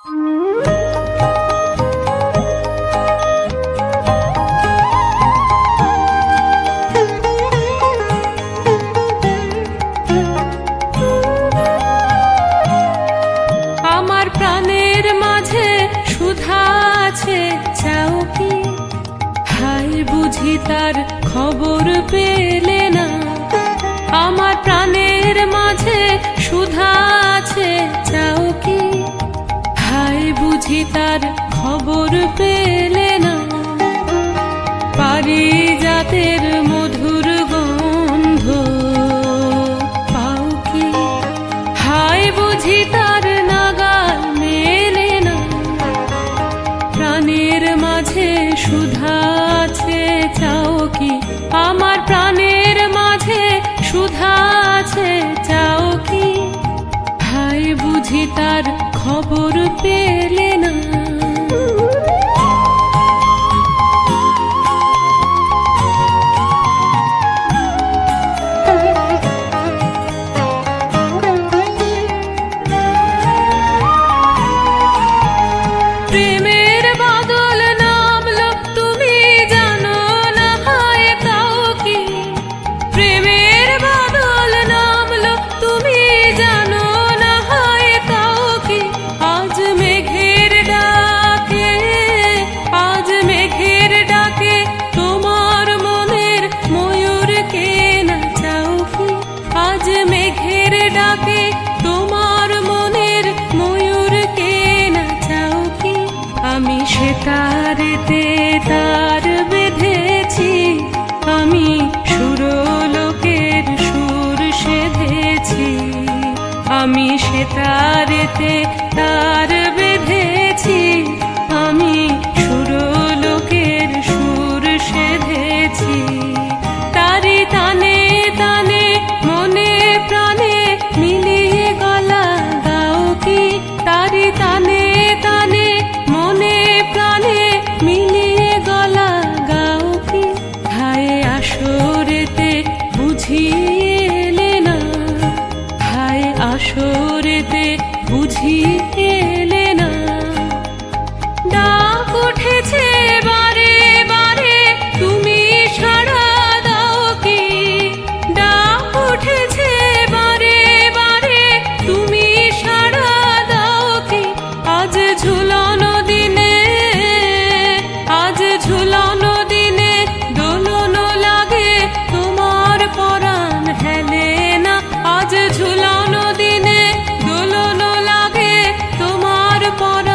আমার প্রাণের মাঝে সুধা আছে, চাও কি? হায় বুঝি তার খবর পেলে না। আমার প্রাণের মাঝে সুধা আছে, চাও কি? হায় বুঝি তার খবর পেলে না। পারিজাতের মধুর গন্ধ পাও কি? হায় বুঝি তার নাগাল মেলে না। প্রাণের মাঝে সুধা আছে, চাও কি? আমার প্রাণের মাঝে সুধা আছে, চাও কি? হায় বুঝি তার খবর পেলে না। প্রেমের বাদল নামলো, তুমি জানো না হায় তাও কি? প্রেমের বাদল নামলো, তুমি জানো না হায় তাও কি? আজ মেঘের ডাকে, আজ মেঘের ডাকে তোমার মনের ময়ূরকে নাচাও কি? আজ মেঘের ডাকে তোমার মনের ময়ূরকে নাচাও কি? আমি সেতারেতে তার বেঁধেছি, আমি সুরলোকের সুর সেধেছি। আমি সেতারেতে তার বেঁধেছি, আমি সুরলোকের সুর সেধেছি। তারি তানে তানে মনে প্রাণে মিলিয়ে গলা গাও কি? তারি তানে তানে মনে প্রাণে মিলিয়ে গলা গাও কি? হায় আসরেতে বুঝিয়ে এলে না। হায় আসরেতে বুঝিয়ে এলে না। ডাক উঠেছে বারে বারে, তুমি সাড়া দাও কি? ডাক উঠেছে বারে বারে, তুমি সাড়া দাও কি? আজ ঝুলনো দিনে, আজ ঝুলনো দিনে দোলন লাগে তোমার পরাণ হেলে না। আজ ঝুলনো দিনে দোলন লাগে তোমার পরাণ